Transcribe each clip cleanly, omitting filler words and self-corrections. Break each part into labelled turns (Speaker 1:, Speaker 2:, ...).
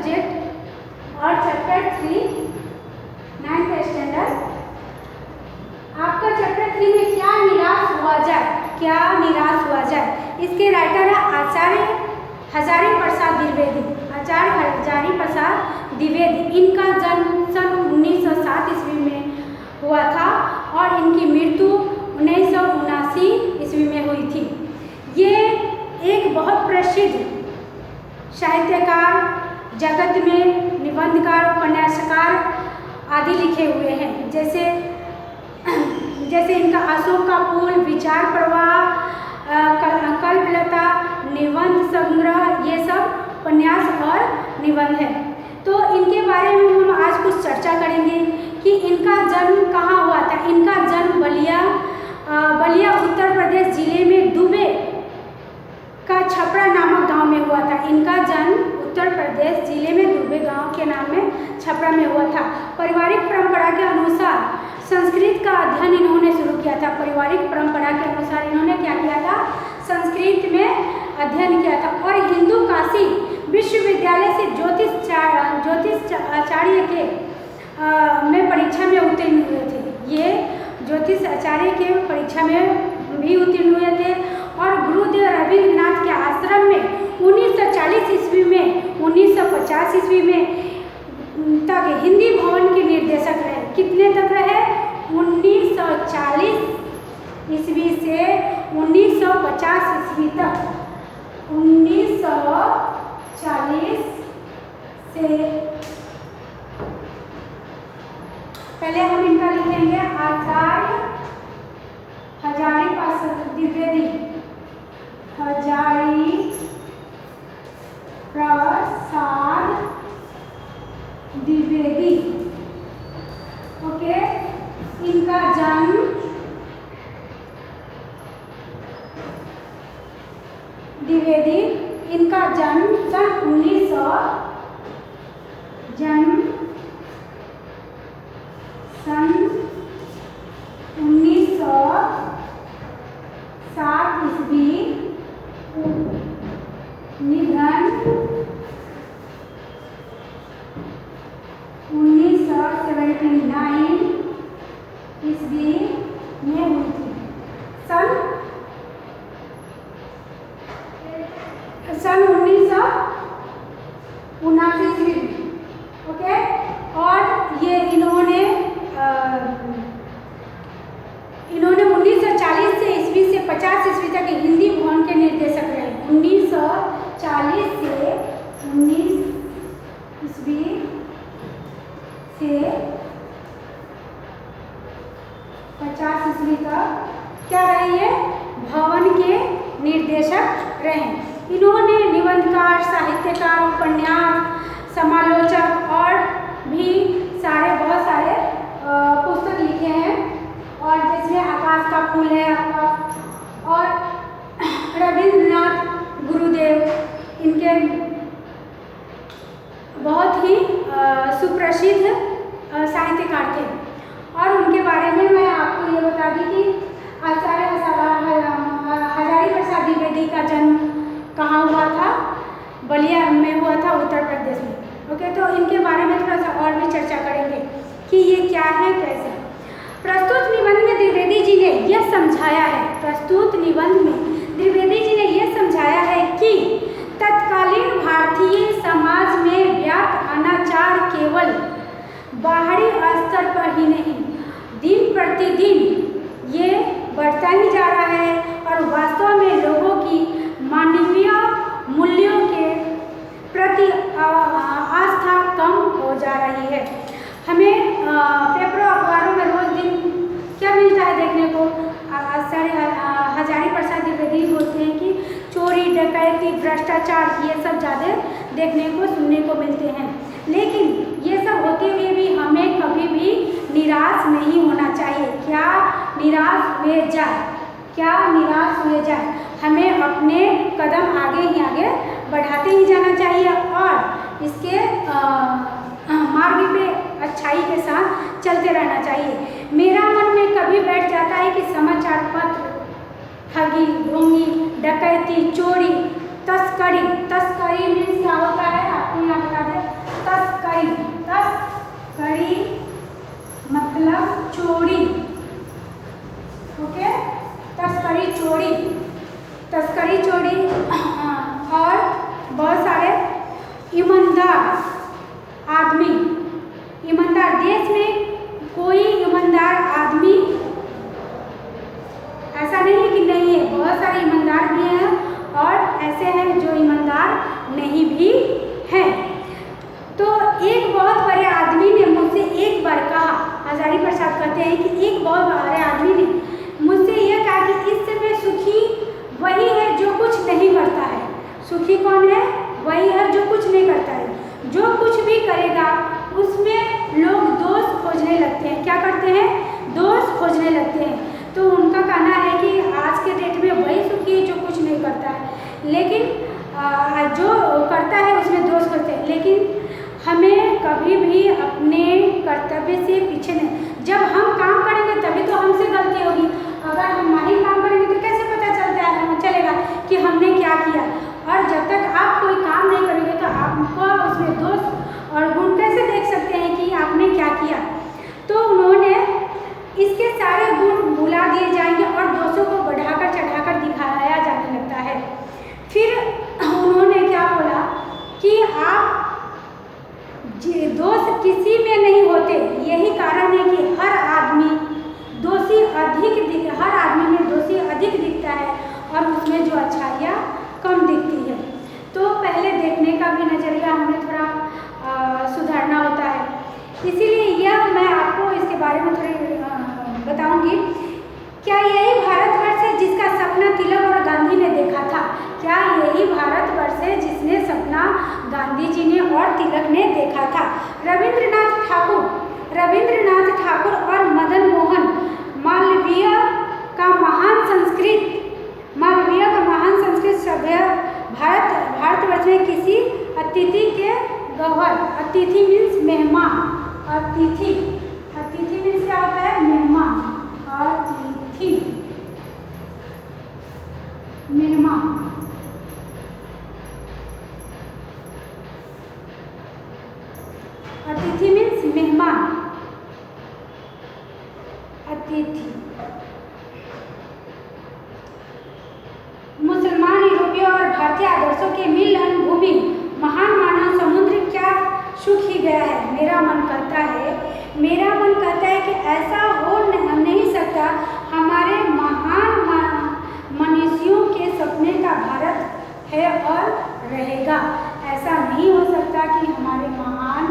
Speaker 1: Subject और chapter 3 9th standard. आपका chapter 3 में क्या निराश हुआ जाए, क्या निराश हुआ जाए, इसके राइटर है आचार्य हजारी प्रसाद द्विवेदी। आचार्य हजारी प्रसाद द्विवेदी, इनका जन्म सन 1907 ईस्वी में हुआ था और इनकी मृत्यु 1979 ईस्वी में हुई थी। ये एक बहुत प्रसिद्ध साहित्यकार, जगत में निबंधकार, उपन्यासकार आदि लिखे हुए हैं। जैसे इनका अशोक का फूल, विचार प्रवाह, कल्पलता, निबंध संग्रह, ये सब उपन्यास और निबंध है। तो इनके बारे में हम आज कुछ चर्चा करेंगे कि इनका जन्म कहाँ हुआ था। इनका जन्म बलिया उत्तर प्रदेश जिले में दुबे का छपरा नामक गांव में हुआ था। इनका जन्म उत्तर प्रदेश जिले में दुबे गांव के नाम में छपरा में हुआ था। पारिवारिक परंपरा के अनुसार संस्कृत का अध्ययन इन्होंने शुरू किया था। पारिवारिक परंपरा के अनुसार इन्होंने क्या किया था, संस्कृत में अध्ययन किया था और हिंदू काशी विश्वविद्यालय से ज्योतिष आचार्य के में परीक्षा में उत्तीर्ण हुए थे। ये ज्योतिष आचार्य के परीक्षा में भी उत्तीर्ण हुए थे और गुरुदेव रविन्द्रनाथ के आश्रम में 1940 ईस्वी में 1950 ईस्वी में तक हिंदी भवन के निर्देशक रहे। कितने तक रहे? 1940 ईस्वी से 1950 ईस्वी तक। 1940 से पहले हम इनका लिखेंगे आचार्य हजारी प्रसाद द्विवेदी। हजारी प्रसाद द्विवेदी, ओके। इनका जन्म द्विवेदी, इनका जन्म सन 1907 ईस्वी, निधन 1979 ईस्वी में हुई थी। सन 1979 ईस्वी, ओके। और ये इन्होंने 1940 से ईस्वी से 50 ईस्वी तक हिंदी भवन के निर्देशक रहे। 1940 से 19 ईस्वी से 50 ईस्वी तक क्या रहे? ये भवन के निर्देशक रहे। इन्होंने निबंधकार, साहित्यकार, उपन्यास, समालोचक और भी बहुत सारे पुस्तक लिखे हैं। और जिसमें आकाश का फूल है आपका, और रविन्द्रनाथ गुरुदेव इनके बहुत ही सुप्रसिद्ध साहित्यकार थे। और उनके बारे में मैं आपको ये बता दी कि आचार्य हजारी प्रसाद द्विवेदी का जन्म कहाँ हुआ था? बलिया में हुआ था, उत्तर प्रदेश में, ओके। तो इनके बारे में थोड़ा सा और भी चर्चा करेंगे कि ये क्या है, कैसे। प्रस्तुत निबंध में द्विवेदी जी ने यह समझाया है, प्रस्तुत निबंध में द्विवेदी जी ने यह समझाया है कि तत्कालीन भारतीय समाज में व्याप्त अनाचार केवल बाहरी स्तर पर ही नहीं, दिन प्रतिदिन ये बढ़ता ही जा रहा है और वास्तव में लोगों की मानवीय मूल्यों के प्रति आस्था कम हो जा रही है। हमें पेपरों अखबारों में रोज दिन क्या मिलता है देखने को? हजारी प्रसाद द्विवेदी बोलते हैं कि चोरी, डकैती, भ्रष्टाचार, ये सब ज़्यादा देखने को, सुनने को मिलते हैं। लेकिन ये सब होते हुए भी हमें कभी भी निराश नहीं होना चाहिए। क्या निराश हुए जाए, क्या निराश हुए जाए, हमें अपने कदम आगे ही आगे बढ़ाते ही जाना चाहिए और इसके मार्ग पे अच्छाई के साथ चलते रहना चाहिए। मेरा मन में कभी बैठ जाता है कि समाचार पत्र ठगी, ढोंगी, डकैती, चोरी, तस्करी मीन्स क्या होता है आपको यहाँ बता दें। कड़ी मतलब चोरी, ओके, तस्करी चोरी, तस्करी चोरी। और बहुत सारे ईमानदार आदमी, ईमानदार, देश में कोई ईमानदार आदमी ऐसा नहीं है कि नहीं है, बहुत सारे ईमानदार भी हैं और ऐसे हैं जो ईमानदार नहीं भी हैं। तो एक बहुत बड़े आदमी ने मुझसे एक बार कहा, हजारी प्रसाद कहते हैं कि एक बहुत बड़े आदमी ने मुझसे यह कहा कि इस समय सुखी वही है जो कुछ नहीं करता है। सुखी कौन है? वही है जो कुछ नहीं करता है। जो कुछ भी करेगा उसमें लोग दोष खोजने लगते हैं। क्या करते हैं? दोष खोजने लगते हैं। तो उनका कहना है कि आज के डेट में वही सुखी है जो कुछ नहीं करता है, लेकिन जो करता है उसमें दोष खोजते हैं। लेकिन हमें कभी भी अपने कर्तव्य से पीछे नहीं। जब हम काम करेंगे तभी तो हमसे गलती होगी। अगर हम नहीं काम करेंगे तो कैसे पता चलेगा कि हमने क्या किया। और जब तक आप कोई काम नहीं करेंगे तो आपको उसमें दोष और गुण कैसे देख सकते हैं कि आपने क्या किया। तो उन्होंने इसके सारे गुण भुला दिए जाएंगे और दोषों को बढ़ाकर चढ़ाकर दिखाया जाने लगता है। फिर उन्होंने क्या बोला कि आप दोष किसी में नहीं होते, यही कारण है कि हर आदमी में दोषी अधिक दिखता है और उसमें जो अच्छाइयाँ कम दिखती है। तो पहले देखने का भी नजरिया हमें थोड़ा सुधारना होता है। इसीलिए यह मैं आपको इसके बारे में थोड़ी बताऊंगी। क्या यही भारतवर्ष है जिसका सपना तिलक और गांधी ने देखा था? क्या यही भारतवर्ष है जिसने सपना गांधी जी ने और तिलक ने देखा था? रविंद्रनाथ ठाकुर और मदन मोहन मालवीय का महान संस्कृत सभ्य भारतवर्ष में किसी अतिथि के गौहर, अतिथि मीन्स मेहमान, अतिथि मीन्स क्या होता है? मेहमान, अतिथि मेहमान। अतिथि मीन्स मेहमान, अतिथि। मुसलमान, यूरोपीय और भारतीय आदर्शों के मिलन भूमि महान मानव समुद्र क्या सूख ही गया है। मेरा मन कहता है कि ऐसा हो नहीं सकता। हमारे महान मनीषियों के सपने का भारत है और रहेगा। ऐसा नहीं हो सकता कि हमारे महान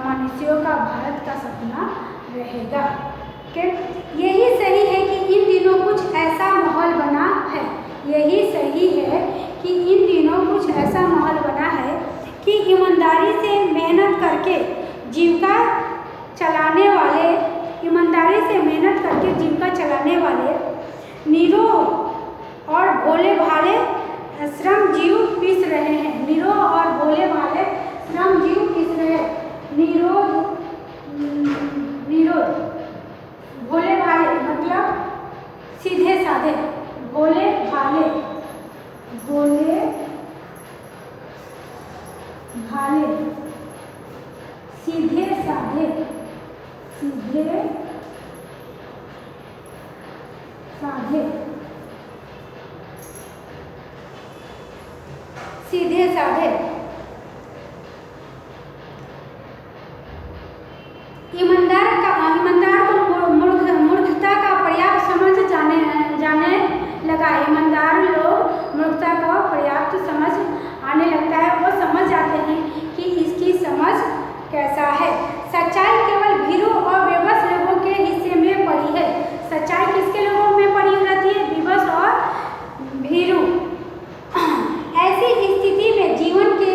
Speaker 1: मनीषियों का भारत का सपना रहेगा। यही सही है कि इन दिनों कुछ ऐसा माहौल बना है, यही सही है कि इन दिनों कुछ ऐसा माहौल बना है कि ईमानदारी से मेहनत करके जीविका चलाने वाले निरोह और भोले भाले श्रमजीव पीस रहे हैं। निरोह और भोले भाले श्रमजीव पीस रहे हैं। निरोध भोले भाले मतलब सीधे साधे, भोले भाले सीधे साधे, सीधे साधे। ईमानदार को मूर्खता का पर्याप्त समझ जाने लगा। ईमानदार लोग मूर्खता का पर्याप्त समझ आने लगता है। वो समझ जाते हैं कि इसकी समझ कैसा है। सच्चाई केवल भीरू और बेबस लोगों के हिस्से में पड़ी है। सच्चाई किसके लोगों में पड़ी रहती है? बेबस और भीरू। ऐसी स्थिति में जीवन के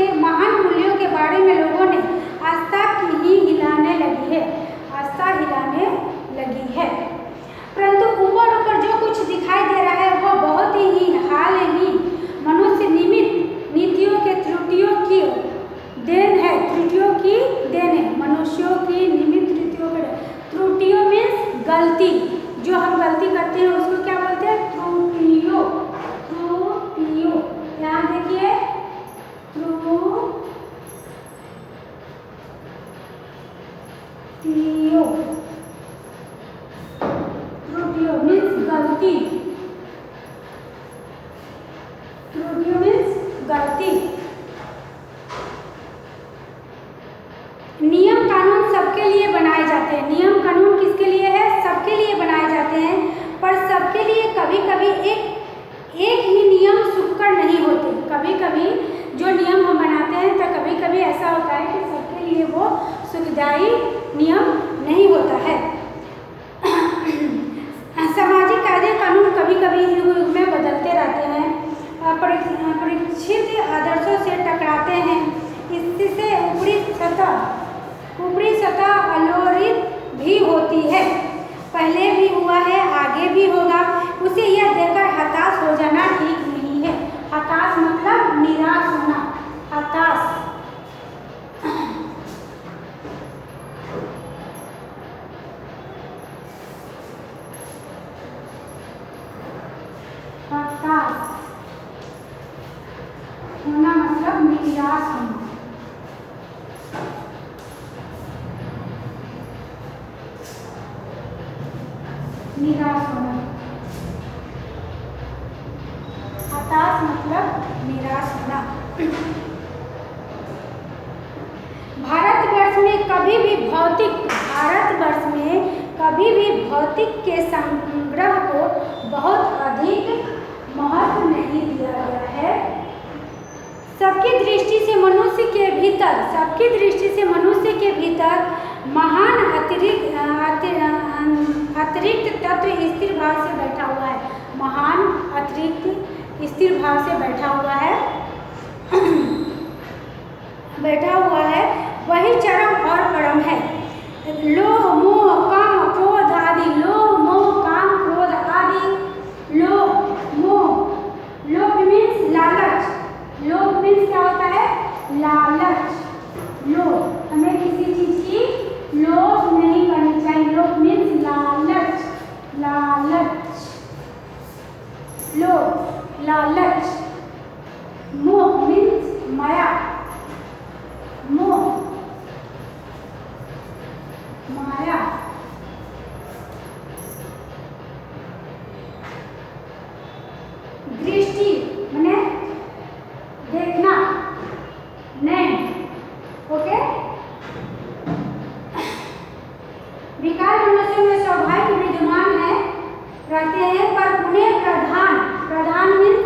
Speaker 1: जाते हैं। नियम कानून किसके लिए है? सबके लिए बनाए जाते हैं, पर सबके लिए कभी कभी एक ही नियम सुखकर नहीं होते। कभी कभी जो नियम हम बनाते हैं तो कभी कभी ऐसा होता है कि सबके लिए वो सुखदायी नियम नहीं होता है। सामाजिक कायदे कानून कभी कभी युग में बदलते रहते हैं, परीक्षित आदर्शों से टकराते हैं। इससे ऊपरी सतह अलोरित भी होती है। पहले भी हुआ है, आगे भी होगा। उसे यह देखकर हताश हो जाना ठीक नहीं है। हताश मतलब निराश होना। हताश होना मतलब निराश होना। निराश होना। हताश मतलब निराश होना। भारतवर्ष में कभी भी भौतिक के संग्रह को बहुत अधिक महत्व नहीं दिया गया है। सबकी दृष्टि से मनुष्य के भीतर महान अतिरिक्त तत्व स्थिर भाव से बैठा हुआ है। महान अतिरिक्त स्थिर भाव से बैठा हुआ है, वही चरम और परम है। लोभ मोह काम क्रोध आदि। लोभ मोह काम क्रोध आदि। लोभ मीन्स लालच। लोभ मीन्स क्या होता है? लालच। लोभ, हमें किसी चीज की लोभ नहीं करनी चाहिए। लोभ मीन्स लालच। लोभ लालच। मोह मीन्स माया। माया। दृष्टि माने देखना, नैन। ओके। विकार मनुष्य में स्वाभाविक विद्यमान है, रहते हैं, पर उन्हें प्रधान मीन्स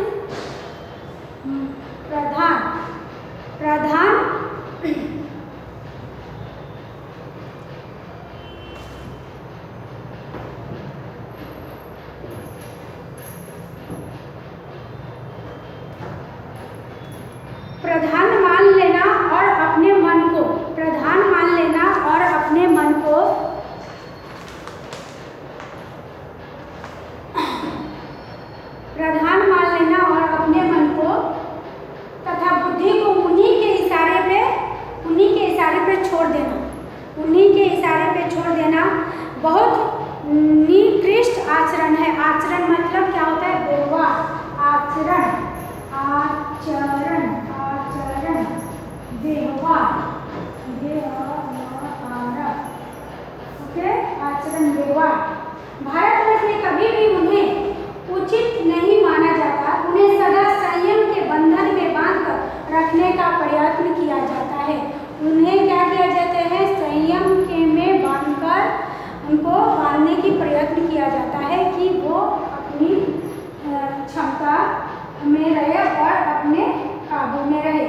Speaker 1: प्रधान मान लेना और अपने मन को प्रधान मान लेना और अपने मन को प्रधान मान लेना और अपने मन को तथा बुद्धि को उन्हीं के इशारे पे छोड़ देना। उन्हीं के इशारे पे छोड़ देना बहुत निकृष्ट आचरण है। आचरण मतलब क्या होता है? व्यवहार। आचरण व्यवहार। ओके। आचरण व्यवहार। भारतवर्ष में कभी भी उन्हें उचित नहीं माना जाता। उन्हें सदा संयम के बंधन में बांधकर रखने का प्रयत्न किया जाता है। उन्हें क्या किया जाता है? संयम के में बांधकर उनको बांधने की प्रयत्न किया जाता है कि वो अपनी क्षमता में रहे और अपने काबू में रहे।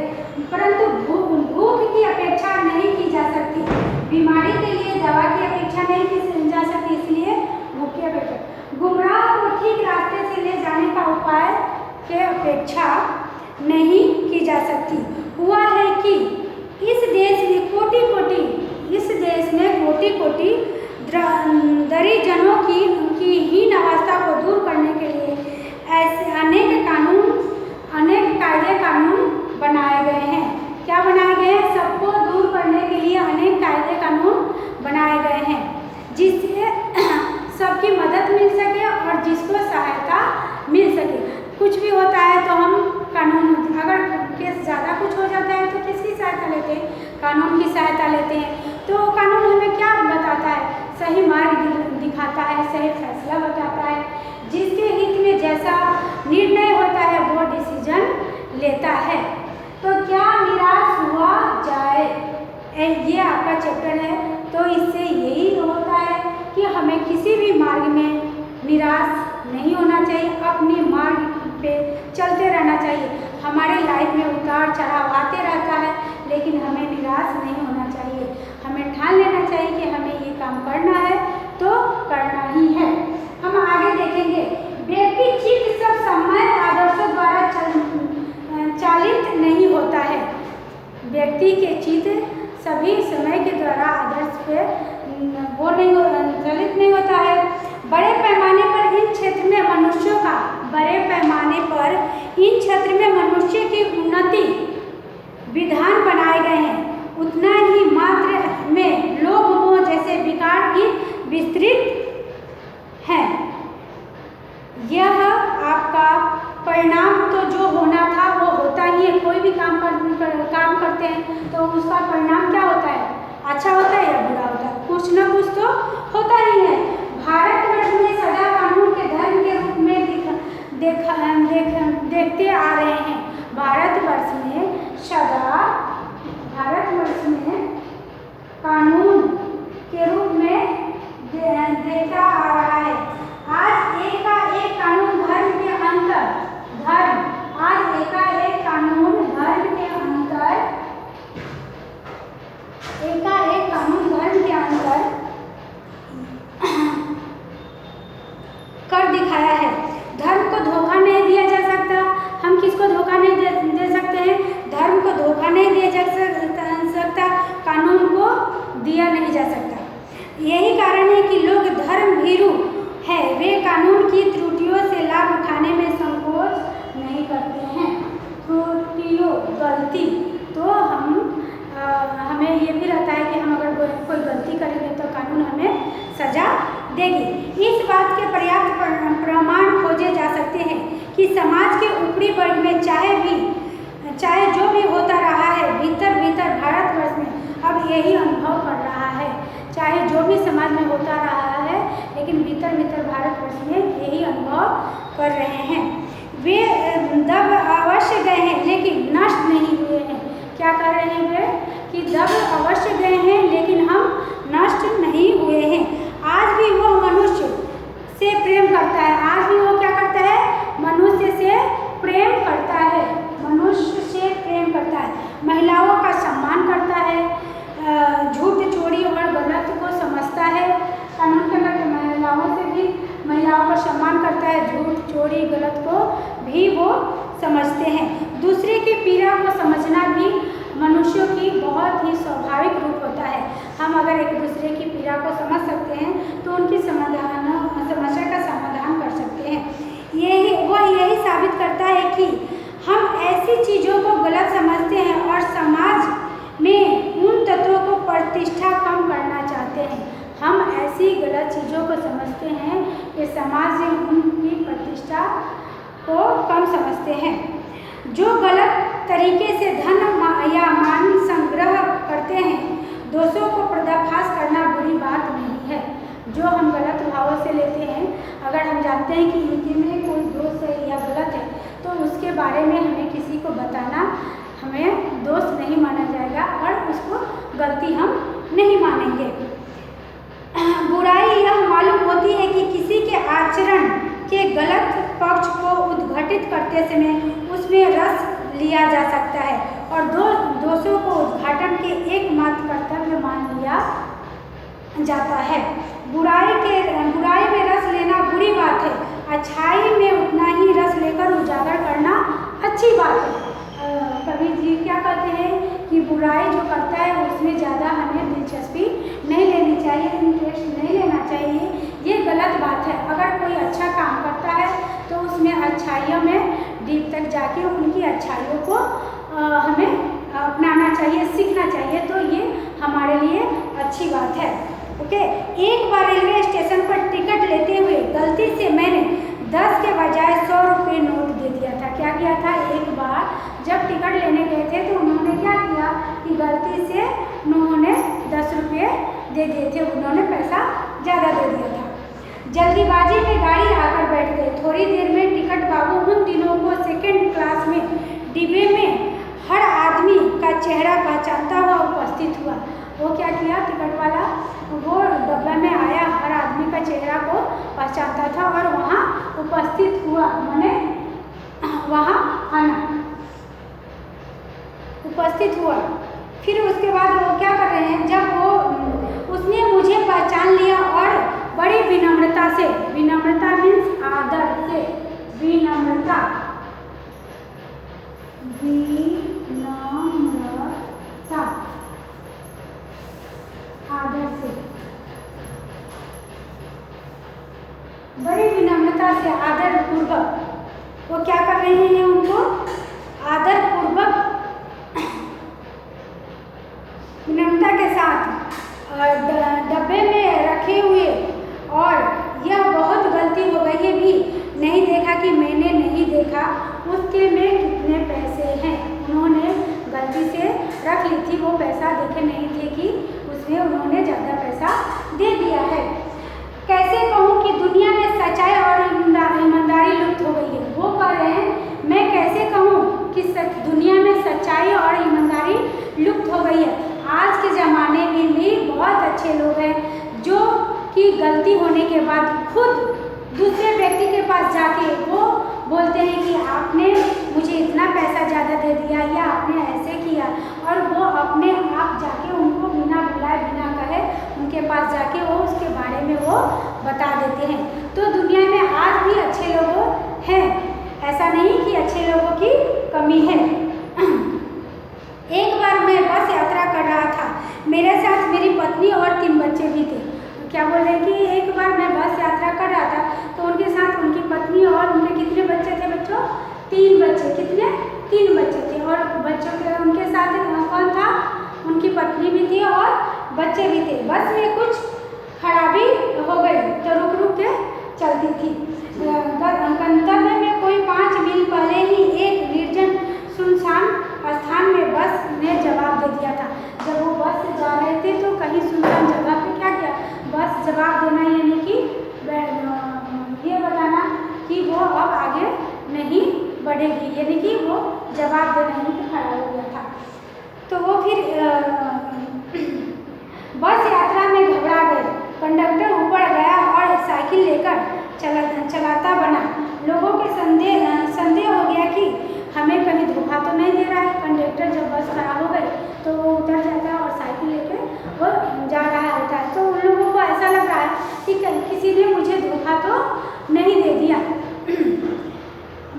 Speaker 1: परंतु भूख की अपेक्षा नहीं की जा सकती। बीमारी के लिए दवा की अपेक्षा नहीं की जा सकती, इसलिए भूख की अपेक्षा। गुमराह को ठीक रास्ते से ले जाने का उपाय के अपेक्षा नहीं की जा सकती। हुआ है कि इस देश में कोटि कोटि दरिजनों की हीन अवस्था को दूर करने के लिए ऐसे अनेक कायदे कानून बनाए गए हैं। क्या बनाए गए हैं? सबको दूर करने के लिए अनेक कायदे कानून बनाए गए हैं, जिससे सबकी मदद मिल सके और जिसको सहायता मिल सके। कुछ भी होता है तो हम कानून, अगर केस ज़्यादा कुछ हो जाता है तो किसकी सहायता लेते हैं? कानून की सहायता लेते हैं। तो कानून हमें क्या बताता है? सही मार्ग दिखाता है, सही फैसला बताता है। जिसके हित में जैसा निर्णय होता है वो डिसीजन लेता है। तो क्या निराश हुआ जाए, ये आपका चैप्टर है। तो तो इससे यही होता है कि हमें किसी भी मार्ग में निराश नहीं होना चाहिए, अपने मार्ग पे चलते रहना चाहिए। हमारे लाइफ में उतार चढ़ाव आते रहता है, लेकिन हमें निराश नहीं होना चाहिए। हमें ठान लेना चाहिए कि हमें ये काम करना है तो करना ही है। हम आगे देखेंगे, व्यक्ति चित्त सब समय आदर्शों द्वारा चालित नहीं होता है। व्यक्ति के चित्त सभी समय के द्वारा आदर्श पे वो नहीं चालित नहीं होता है। बड़े पैमाने पर इन क्षेत्र में मनुष्यों का इन क्षेत्र में मनुष्य की उन्नति विधान बनाए गए हैं, उतना ही मात्र में लोभ मोह जैसे विकार की विस्तृत है। यह आपका परिणाम तो जो होना था वो होता ही है। कोई भी काम करते हैं तो उसका परिणाम क्या होता है, अच्छा होता है या बुरा होता है, कुछ ना कुछ तो होता ही है। भारतवर्ष में सदा कानून के धर्म के रूप में देखते आ रहे हैं। भारतवर्ष में कानून के रूप में देखा आ रहा है। आज एकाएक कानून धर्म के अंतर कर दिखाया है। धर्म को धोखा नहीं दिया जा सकता। हम किसको धोखा नहीं दे सकते हैं? धर्म को धोखा नहीं दिया जा सकता, कानून को दिया नहीं जा सकता। यही कारण है कि लोग धर्म भीरू है, वे कानून की त्रुटियों से लाभ उठाने में संकोच नहीं करते हैं। त्रुटियों, गलती तो हमें ये भी रहता है कि हम अगर कोई गलती करेंगे तो कानून हमें सजा देगी। इस बात के पर्याप्त प्रमाण खोजे जा सकते हैं कि समाज के ऊपरी वर्ग में चाहे जो भी होता रहा है, भीतर भारतवर्ष में अब यही अनुभव कर रहा है। चाहे जो भी समाज में होता रहा है, लेकिन भीतर भारतवर्ष में यही अनुभव कर रहे हैं। वे दब अवश्य गए हैं लेकिन नष्ट नहीं हुए हैं। क्या कर रहे हैं वे? कि दब अवश्य गए हैं लेकिन हम नष्ट नहीं हुए हैं। आज भी वो मनुष्य से प्रेम करता है। आज भी वो क्या करता है? मनुष्य से प्रेम करता है। मनुष्य से प्रेम करता है, महिलाओं का सम्मान करता है, झूठ चोरी और गलत को समझता है। कानून के अंदर महिलाओं का सम्मान करता है, झूठ चोरी गलत को भी वो समझते हैं। दूसरे की पीड़ा को समझना भी मनुष्यों की बहुत ही स्वाभाविक रूप होता है। हम अगर एक दूसरे की पीड़ा को समझ सकते हैं तो उनकी समस्या का समाधान कर सकते हैं। यही साबित करता है कि हम ऐसी चीज़ों को गलत समझते हैं और समाज में उन तत्वों को प्रतिष्ठा कम करना चाहते हैं। हम ऐसी गलत चीज़ों को समझते हैं कि समाज में उनकी प्रतिष्ठा को कम समझते हैं। जो गलत तरीके से धन या मान संग्रह करते हैं, दोषों को पर्दाफाश करना बुरी बात नहीं है। जो हम गलत भावों से लेते हैं, अगर हम जानते हैं कि इनके में कोई दोष है या गलत है, तो उसके बारे में हमें किसी को बताना हमें दोष नहीं माना जाएगा और उसको गलती हम नहीं मानेंगे। बुराई यह मालूम होती है कि किसी के आचरण के गलत पक्ष को उद्घाटित करते समय उसमें रस लिया जा सकता है और दोषों को उद्घाटन के एकमात्र कर्तव्य मान लिया जाता है। बुराई में रस लेना बुरी बात है, अच्छाई में उतना ही रस लेकर उजागर करना अच्छी बात है। कबीर जी क्या कहते हैं कि बुराई जो करता है उसमें ज़्यादा हमें दिलचस्पी नहीं लेनी चाहिए, इंटरेस्ट नहीं लेना चाहिए। ये गलत बात है। अगर कोई अच्छा काम करता है तो उसमें अच्छाइयों में डीप तक जाके उनकी अच्छाइयों को हमें अपनाना चाहिए, सीखना चाहिए। तो ये हमारे लिए अच्छी बात है। ओके। एक बार रेलवे स्टेशन पर टिकट लेते हुए गलती से मैंने 10 के बजाय 100 रुपये नोट दे दिया था। क्या किया था? एक बार जब टिकट लेने गए थे तो उन्होंने क्या किया कि गलती से उन्होंने 10 रुपये दे दिए थे, उन्होंने पैसा ज़्यादा दे दिया था। जल्दीबाजी में गाड़ी आकर बैठ गई। थोड़ी देर में टिकट बाबू उन दिनों को सेकेंड क्लास में डिब्बे में हर आदमी का चेहरा पहचानता हुआ उपस्थित हुआ। वो क्या किया? टिकट वाला चाहता था और वहाँ उपस्थित हुआ, माने वहाँ आना, उपस्थित हुआ। फिर उसके बाद वो क्या कर रहे हैं, जब वो उसने मुझे पहचान लिया और बड़ी विनम्रता से, विनम्रता मीन्स आदर से, विनम्रता, विनम्रता आदर से, बड़ी विनम्रता से आदर पूर्वक वो क्या कर रहे हैं, उनको आदर पूर्वक विनम्रता के साथ डब्बे में रखे हुए, और यह बहुत गलती हो गई है भी नहीं देखा कि मैंने नहीं देखा उसके में कितने पैसे हैं। उन्होंने गलती से रख ली थी, वो पैसा देखे नहीं थे कि उसमें उन्होंने ज़्यादा पैसा दे दिया है। कैसे कहूँ कि दुनिया में सच्चाई और ईमानदारी लुप्त हो गई है। वो कह रहे हैं मैं कैसे कहूँ कि दुनिया में सच्चाई और ईमानदारी लुप्त हो गई है। आज के ज़माने में भी बहुत अच्छे लोग हैं जो कि गलती होने के बाद खुद दूसरे व्यक्ति के पास जाके वो बोलते हैं कि आपने मुझे इतना पैसा ज़्यादा दे दिया या आपने ऐसे किया, और वो अपने आप जाके उनको बिना बुलाए बिना कहे उनके पास जाके वो उसके बारे में वो बता देते हैं। तो दुनिया में आज भी अच्छे लोग हैं, ऐसा नहीं कि अच्छे लोगों की कमी है। एक बार मैं बस यात्रा कर रहा था, मेरे साथ मेरी पत्नी और 3 बच्चे भी थे। क्या बोल रहे हैं कि एक बार मैं बस यात्रा कर रहा था तो उनके साथ उनकी पत्नी और उनके कितने बच्चे थे बच्चों, 3 बच्चे, कितने 3 बच्चे थे, और बच्चों के उनके साथ कौन था, उनकी पत्नी भी थी और बच्चे भी थे। बस में कुछ खराबी हो गई तो रुक रुक के चलती थी। गंतव्य में कोई 5 मील पहले ही एक निर्जन सुनसान स्थान में बस ने जवाब दे दिया था। जब वो बस से जा रहे थे तो कहीं सुनसान जगह पे क्या किया, बस जवाब देना, यानी कि ये बताना कि वो अब आगे नहीं बढ़ेगी, यानी कि वो जवाब देना यानी कि खड़ा हो गया था। तो वो फिर बस यात्रा में घबरा गए। कंडक्टर ऊपर गया और साइकिल लेकर चलाता बना। लोगों के संदेह हो गया कि हमें कहीं धोखा तो नहीं दे रहा है। कंडक्टर जब बस खराब हो गई तो वो उतर जाता है और साइकिल लेकर वो जा रहा होता है, तो उन लोगों को ऐसा लग रहा है कि किसी ने मुझे धोखा तो नहीं दे दिया।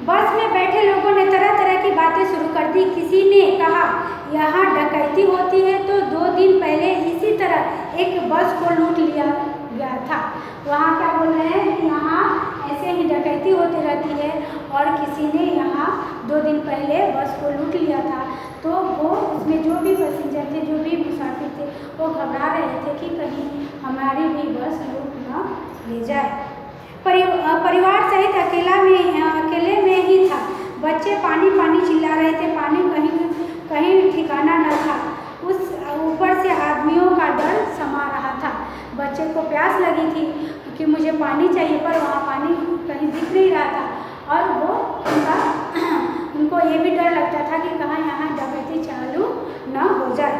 Speaker 1: बस में बैठे लोगों ने तरह तरह की बातें शुरू कर दी। किसी ने कहा यहाँ डकैती होती है, तो 2 दिन पहले इसी तरह एक बस को लूट लिया गया था। वहाँ क्या बोल रहे हैं कि यहाँ ऐसे ही डकैती होती रहती है, और किसी ने यहाँ 2 दिन पहले बस को लूट लिया था। तो वो उसमें जो भी पैसेंजर थे, जो भी मुसाफिर थे, वो घबरा रहे थे कि कहीं हमारी भी बस लूट न ले जाए। परिवार सहित अकेले में ही था। बच्चे पानी पानी चिल्ला रहे थे, पानी कहीं ठिकाना न था। उस ऊपर से आदमियों का डर समा रहा था। बच्चे को प्यास लगी थी कि मुझे पानी चाहिए, पर वहाँ पानी कहीं दिख नहीं रहा था, और वो उनको ये भी डर लगता था कि कहाँ यहाँ डकैती चालू न हो जाए।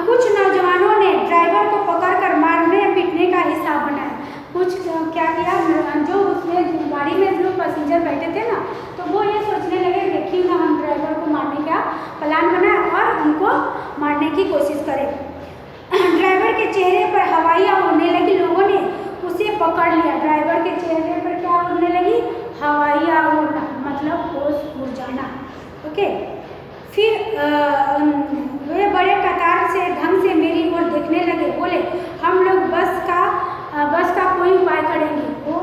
Speaker 1: कुछ नौजवानों ने ड्राइवर को पकड़कर मारने पीटने का हिसाब बनाया। कुछ क्या किया, जो उसमें गाड़ी में जो पैसेंजर बैठे थे ना, तो वो ये सोचने लगे देखिए ना हम ड्राइवर को मारने का प्लान बनाए और उनको मारने की कोशिश करें। ड्राइवर के चेहरे पर हवाइयाँ उड़ने लगी। लोगों ने उसे पकड़ लिया। ड्राइवर के चेहरे पर क्या उड़ने लगी, हवाइयाँ उड़ना, मतलब होश उड़ जाना। ओके, फिर वे बड़े कतार से ढंग से मेरी ओर देखने लगे। बोले हम लोग बस का कोई उपाय करेंगे। वो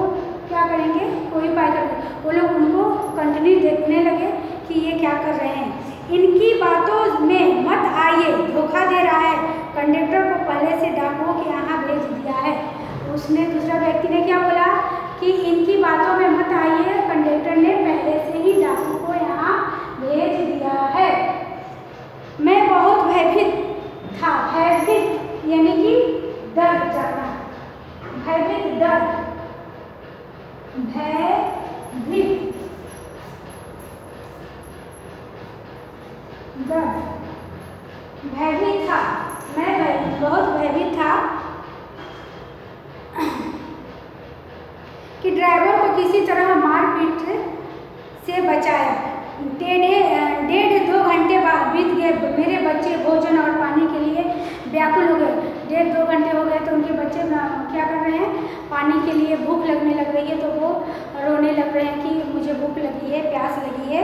Speaker 1: क्या करेंगे, कोई उपाय करेंगे। वो लोग उनको कंटिन्यू देखने लगे कि ये क्या कर रहे हैं। इनकी बातों में मत आइए, धोखा दे रहा है। कंडक्टर को पहले से डाकुओं के यहाँ भेज दिया है। उसने, दूसरा व्यक्ति ने क्या बोला कि इनकी बातों में मत आइए, कंडक्टर ने पहले से ही डाकू को यहाँ भेज दिया है। मैं बहुत भयभीत था। भयभीत यानी कि डर जाना, भयभीत, डर, भयभीत, डर, भयभीत था। मैं बहुत भयभीत था। किसी तरह मारपीट से बचाया। डेढ़ 2 घंटे बाद बीत गए। मेरे बच्चे भोजन और पानी के लिए व्याकुल हो गए। 1.5-2 घंटे हो गए तो उनके बच्चे क्या कर रहे हैं, पानी के लिए भूख लगने लग रही है तो वो रोने लग रहे हैं कि मुझे भूख लगी है, प्यास लगी है।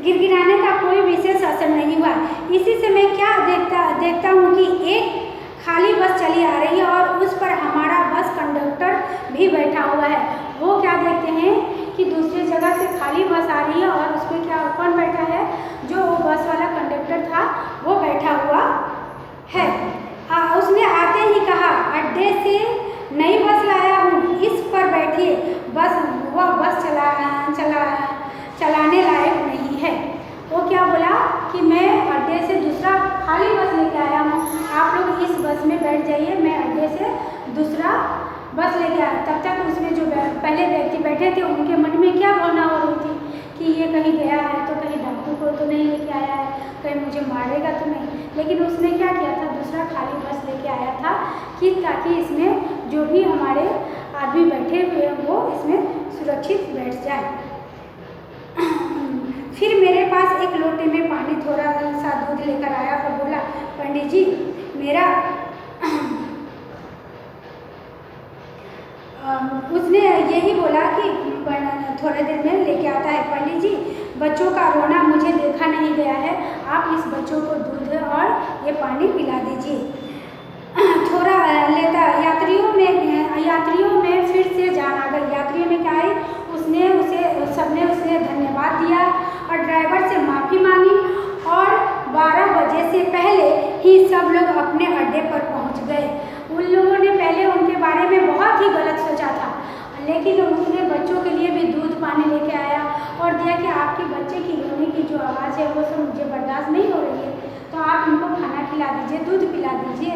Speaker 1: गिड़गिड़ाने का कोई विशेष असर नहीं हुआ। इसी से मैं क्या देखता हूँ कि एक खाली बस चली आ रही है और उस पर हमारा बस कंडक्टर भी बैठा हुआ है। वो क्या देखते हैं कि दूसरी जगह से खाली बस आ रही है और उस पर क्या कौन बैठा है, जो वो बस वाला कंडक्टर था वो बैठा हुआ है। उसने आते ही कहा, अड्डे से नई बस लाया हूँ, इस पर बैठिए। वह बस चलाने लायक नहीं है। वो क्या बोला कि मैं अड्डे से दूसरा खाली बस लेके आया हूँ, आप लोग इस बस में बैठ जाइए, मैं अड्डे से दूसरा बस लेके आया। तब तक उसमें जो पहले व्यक्ति बैठे थे उनके मन में क्या भावना हो रही थी कि ये कहीं गया है तो कहीं डाकू को तो नहीं लेके आया है, कहीं मुझे मारेगा तो नहीं। लेकिन उसने क्या किया था, दूसरा खाली बस लेके आया था कि ताकि इसमें जो भी हमारे आदमी बैठे हुए हैं वो इसमें सुरक्षित बैठ जाए। फिर मेरे पास एक लोटे में पानी थोड़ा सा दूध लेकर आया और बोला, पंडित जी मेरा उसने यही बोला कि थोड़े देर में लेके आता है। पंडित जी बच्चों का रोना मुझे देखा नहीं गया है, आप इस बच्चों को दूध और ये पानी पिला दीजिए। थोड़ा लेता यात्रियों में फिर से जान आ गई। यात्रियों में क्या है, सबने उसे धन्यवाद दिया और ड्राइवर से माफ़ी मांगी और 12 बजे से पहले ही सब लोग अपने अड्डे पर पहुंच गए। उन लोगों ने पहले उनके बारे में बहुत ही गलत सोचा था, लेकिन उसने बच्चों के लिए भी दूध पानी लेके आया और दिया कि आपके बच्चे की रोने की जो आवाज़ है वो सब मुझे बर्दाश्त नहीं हो रही है, तो आप इनको खाना खिला दीजिए, दूध पिला दीजिए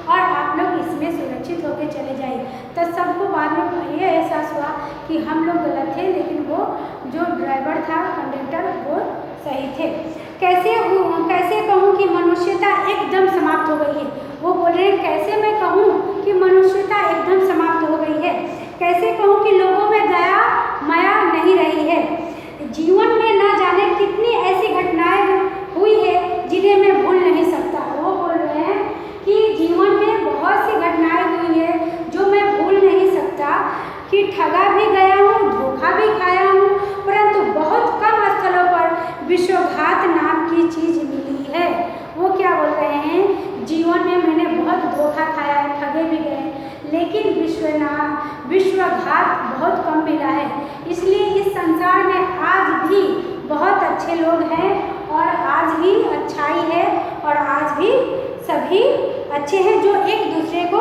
Speaker 1: और आप लोग इसमें सुरक्षित होकर चले जाइए। तो सबको बाद में ये एहसास हुआ कि हम लोग गलत थे, लेकिन वो जो ड्राइवर था, कंडक्टर, वो सही थे। कैसे कहूँ कि मनुष्यता एकदम समाप्त हो गई है। वो बोल रहे हैं, कैसे मैं कहूँ कि मनुष्यता एकदम समाप्त हो गई है, कैसे कहूँ कि लोगों में दया माया नहीं रही है। जीवन में न जाने कितनी ऐसी घटनाएं हुई है जिन्हें मैं भूल नहीं सकता। वो बोल रहे हैं कि जीवन में बहुत सी घटनाएं हुई है जो मैं भूल नहीं सकता, कि ठगा भी गया हूँ, धोखा भी खाया हूँ, परंतु बहुत कम स्थलों पर विश्वासघात नाम की चीज़ मिली है। वो क्या बोल रहे हैं, जीवन में मैंने बहुत धोखा खाया है, ठगे भी गए, लेकिन विश्वासघात बहुत कम मिला है। इसलिए इस संसार में आज भी बहुत अच्छे लोग हैं और आज भी अच्छाई है और आज भी सभी अच्छे हैं जो एक दूसरे को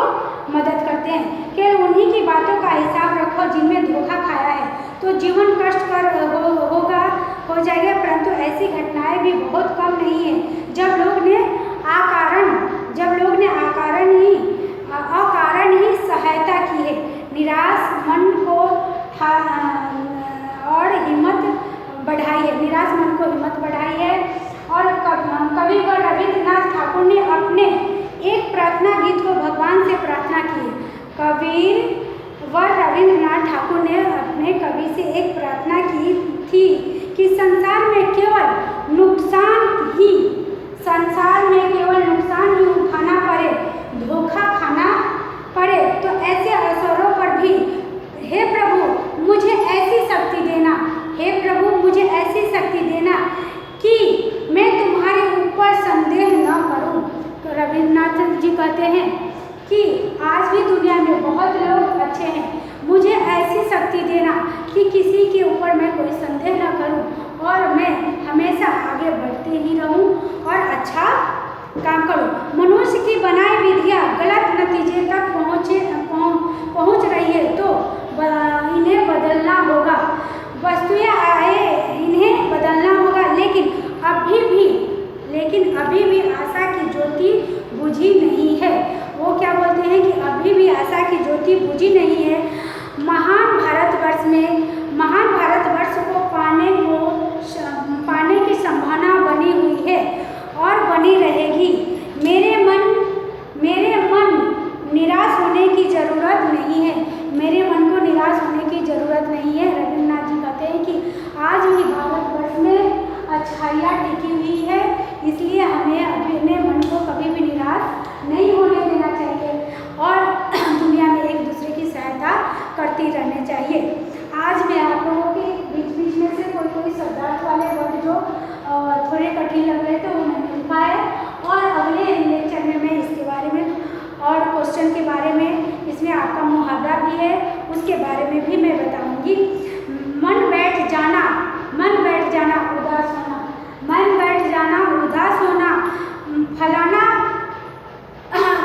Speaker 1: मदद करते हैं। केवल उन्हीं की बातों का हिसाब रखो जिनमें धोखा खाया है, तो जीवन कष्टकर हो जाएगा, परंतु ऐसी घटनाएं भी बहुत कम नहीं है जब लोग ने अकारण ही सहायता की है, निराश मन को और हिम्मत बढ़ाई है, निराश मन को हिम्मत बढ़ाई है। और कविवर रविंद्रनाथ ठाकुर ने अपने एक प्रार्थना गीत को भगवान से प्रार्थना की। कविवर रविंद्रनाथ ठाकुर ने अपने कवि से एक प्रार्थना की थी कि संसार में केवल नुकसान ही उठाना पड़े, धोखा खाना पड़े, तो ऐसे अवसरों पर भी हे प्रभु मुझे ऐसी शक्ति देना, हे प्रभु मुझे ऐसी शक्ति देना कि मैं तुम्हारे ऊपर संदेह न करूं। तो रविन्द्रनाथ जी कहते हैं कि आज भी दुनिया में बहुत लोग अच्छे हैं, मुझे ऐसी शक्ति देना कि किसी के ऊपर मैं कोई संदेह न करूं और मैं हमेशा आगे बढ़ते ही रहूं और अच्छा काम करूं। मनुष्य की बनाई विधियां गलत नतीजे तक पहुंच रही है तो इन्हें बदलना होगा, वस्तुएं आए इन्हें बदलना होगा, लेकिन अभी भी आशा की ज्योति बुझी नहीं है। वो क्या बोलते हैं कि अभी भी आशा की ज्योति बुझी नहीं है। महान भारतवर्ष को पाने अच्छाइयाँ टिकी हुई है, इसलिए हमें अपने मन को कभी भी निराश नहीं होने देना चाहिए और दुनिया में एक दूसरे की सहायता करती रहनी चाहिए। आज मैं आप लोगों के बीच में से कोई शब्दार्थ वाले वर्ड जो थोड़े कठिन लग रहे थे वो मैंने लिखा है और अगले लेक्चर में मैं इसके बारे में और क्वेश्चन के बारे में, इसमें आपका मुहावरा भी है उसके बारे में भी मैं बताऊंगी। मन बैठ जाना उदास होना, मन बैठ जाना उदास होना, फलाना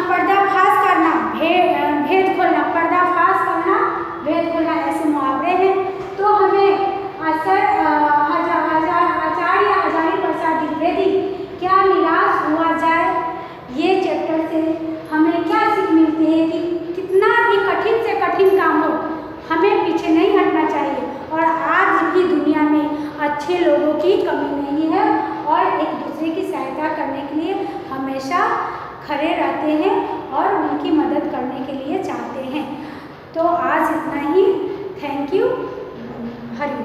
Speaker 1: पर्दाफाश करना, भेद खोलना, पर्दाफाश करना, भेद खोलना, ऐसे मुहावरे हैं। तो हमें आचार्य हजारी प्रसाद द्विवेदी क्या निराश हुआ जाए, ये चैप्टर से हमें क्या सीख मिलती है कि कितना भी कठिन से कठिन काम हो हमें पीछे नहीं हटना चाहिए और आज भी दुनिया में अच्छे लोगों की कमी नहीं है और एक दूसरे की सहायता करने के लिए हमेशा खड़े रहते हैं और उनकी मदद करने के लिए चाहते हैं। तो आज इतना ही। Thank you. हरि